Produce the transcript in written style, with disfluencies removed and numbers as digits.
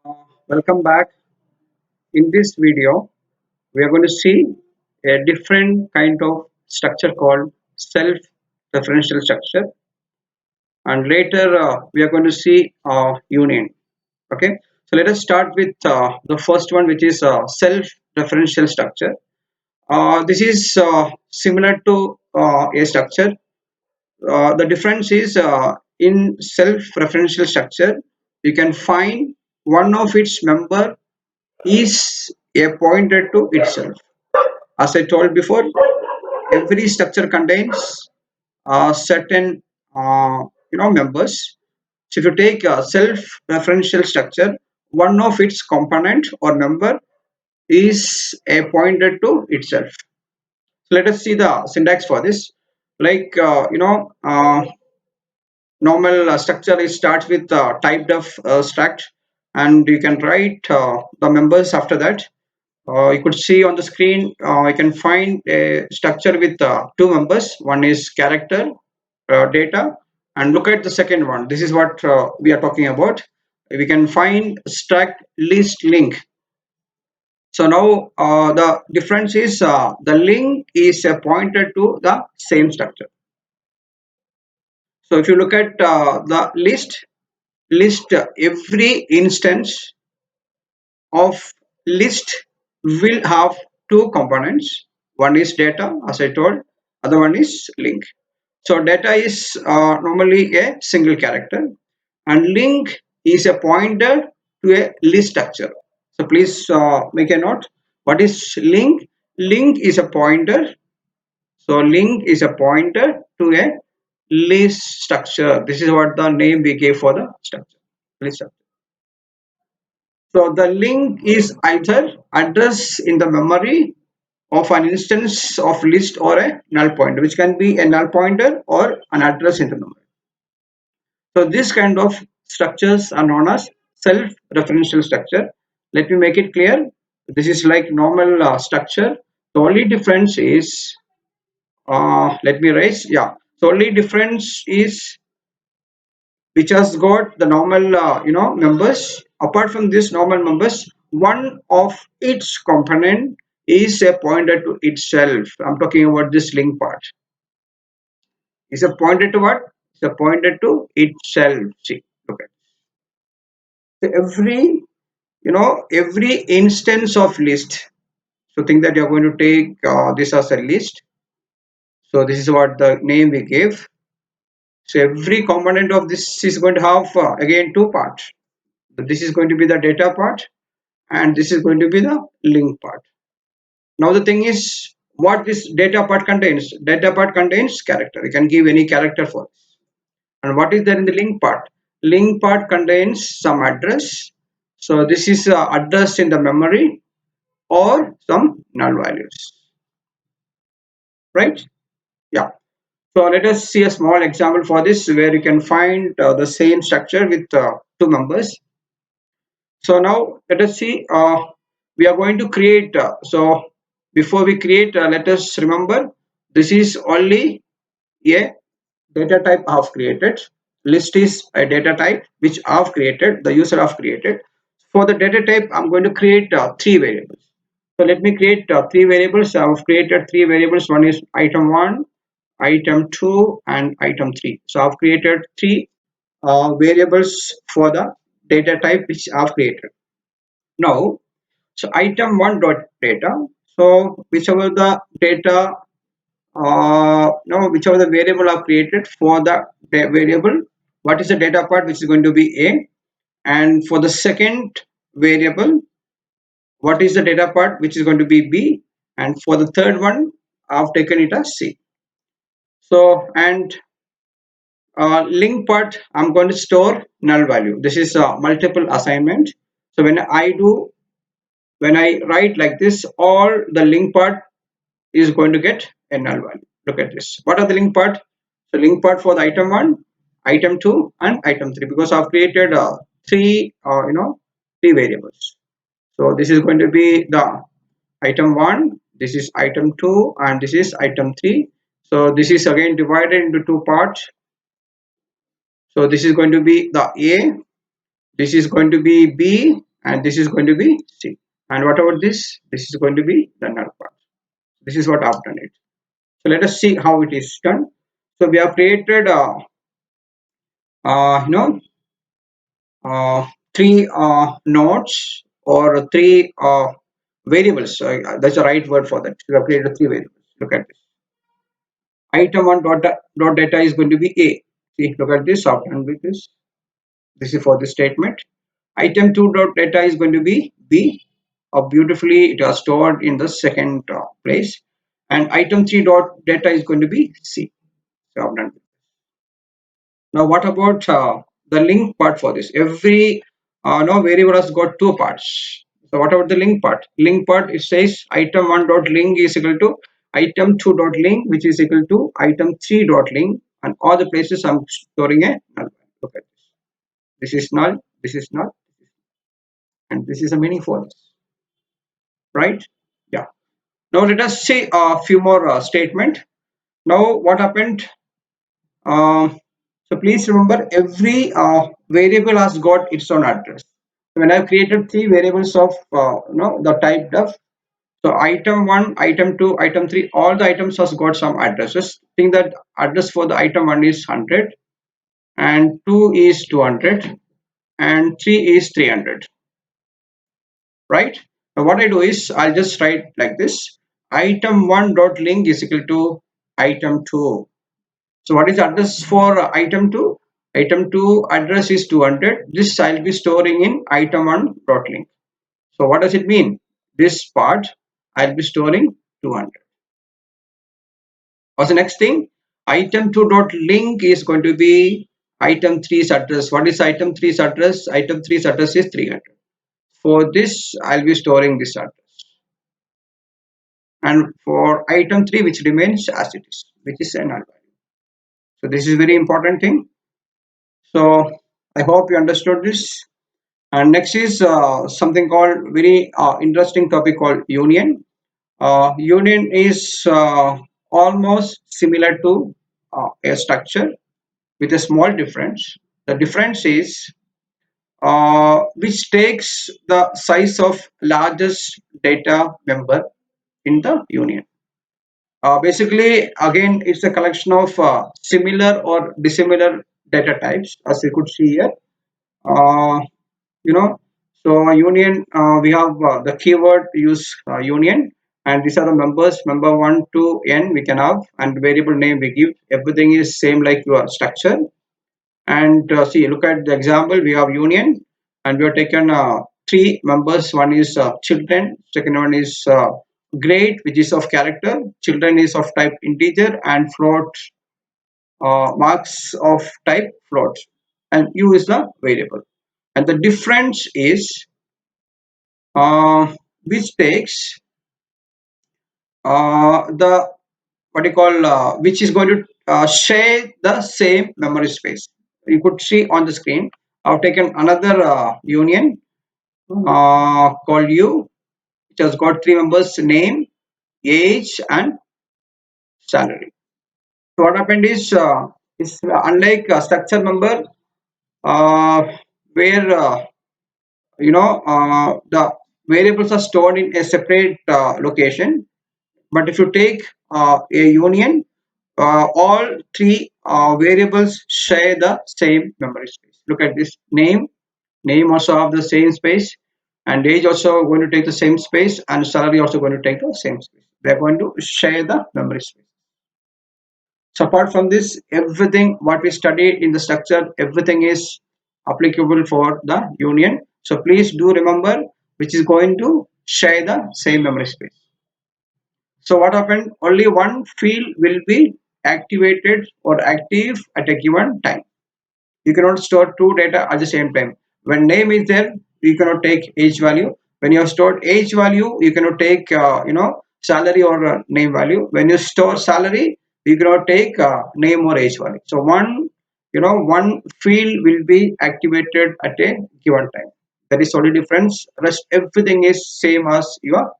Welcome back. In this video, we are going to see a different kind of structure called self-referential structure, and later we are going to see union. Okay, so let us start with the first one, which is self-referential structure. This is similar to a structure. The difference is in self-referential structure, you can find one of its member is a pointer to itself. As I told before, every structure contains certain members. So if you take a self-referential structure, one of its component or member is a pointer to itself. So let us see the syntax for this. Like normal structure is starts with typed of struct, and you can write the members after that. You could see on the screen, I can find a structure with two members. One is character, data, and look at the second one. This is what we are talking about. We can find struct list link. So now the difference is the link is a pointer to the same structure. So if you look at the list every instance of list will have two components. One is data, as I told, other one is link. So data is normally a single character, and link is a pointer to a list structure. So please make a note. What is link? Link is a pointer. So link is a pointer to a list structure. This is what the name we gave for the structure, list structure. So the link is either address in the memory of an instance of list or a null pointer, which can be a null pointer or an address in the memory. So this kind of structures are known as self-referential structure. Let me make it clear. This is like normal structure. The only difference is, let me raise, yeah. The only difference is which has got the normal members. Apart from this normal members, one of its component is a pointer to itself. I'm talking about this link part. Is a pointer to what? It's a pointer to itself. See, okay. So every instance of list. So think that you're going to take this as a list. So this is what the name we gave. So every component of this is going to have again two parts. This is going to be the data part, and this is going to be the link part. Now the thing is, what this data part contains? Data part contains character. You can give any character for this. And what is there in the link part? Link part contains some address. So this is address in the memory or some null values, right? Yeah. So let us see a small example for this where you can find the same structure with two members. So now let us see, we are going to create, so before we create, let us remember this is only a data type I have created. List is a data type which I have created, the user have created. For the data type, I'm going to create three variables. So let me create three variables. I have created three variables. One is item 1, item 2, and item 3. So I've created three variables for the data type which I've created. Now, so item 1 dot data. So whichever the data, no, whichever the variable I've created for the variable, what is the data part which is going to be A, and for the second variable, what is the data part which is going to be B, and for the third one, I've taken it as C. So and link part, I'm going to store null value. This is a multiple assignment. So when I write like this, all the link part is going to get a null value. Look at this. What are the link part? So link part for the item 1, item 2, and item 3, because I've created three variables. So this is going to be the item 1, this is item 2, and this is item 3. So this is again divided into two parts. So this is going to be the A, this is going to be B, and this is going to be C. And what about this? This is going to be the null part. This is what I've done it. So let us see how it is done. So we have created uh, you know three nodes or three variables. That's the right word for that. We have created three variables. Look at this. Item one dot data is going to be A. See, look at this. I've done with this. This is for this statement. Item two dot data is going to be B. Beautifully, it is stored in the second place. And item three dot data is going to be C. So I've done. Now, what about the link part for this? Every no variable has got two parts. So, what about the link part? Link part, it says item one dot link is equal to item two dot link, which is equal to item three dot link, and all the places I'm storing a null. Look at this. This is null. This is null, and this is a meaning for this, right? Yeah. Now let us see a few more statement. Now, what happened? Um, so please remember every variable has got its own address. When I've created three variables of the type def, so item one, item two, item three, all the items has got some addresses. Think that address for the item one is 100, and two is 200, and three is 300. Right? Now what I do is I'll just write like this: item one dot link is equal to item two. So what is the address for item 2? Item 2 address is 200. This I'll be storing in item 1 dot link. So what does it mean? This part I'll be storing 200. What's the next thing? Item 2 dot link is going to be item 3's address. What is item 3's address? Item 3's address is 300. For this I'll be storing this address. And for item 3 which remains as it is, which is a null value. So this is very important thing. So I hope you understood this. And next is something called very interesting topic called union. Union is almost similar to a structure with a small difference. The difference is which takes the size of largest data member in the union. Basically, again, it's a collection of similar or dissimilar data types, as you could see here. Uh, you know so union, we have the keyword use union, and these are the members, member 1 to n we can have, and variable name we give. Everything is same like your structure. And see, look at the example. We have union, and we have taken three members. One is children, second one is grade, which is of character, children is of type integer, and float, marks of type float, and u is the variable. And the difference is which takes the what you call which is going to share the same memory space. You could see on the screen I've taken another union called u, which has got three members: name, age, and salary. So what happened is unlike a structure member, uh, where the variables are stored in a separate location. But if you take a union, all three variables share the same memory space. Look at this: name also have the same space, and age also going to take the same space, and salary also going to take the same space. They are going to share the memory space. So apart from this, everything what we studied in the structure, everything is applicable for the union. So please do remember which is going to share the same memory space. So what happened? Only one field will be activated or active at a given time. You cannot store two data at the same time. When name is there, you cannot take age value. When you have stored age value, you cannot take salary or name value. When you store salary, you cannot take name or age value. So one field will be activated at a given time. That is only difference. Rest everything is same as your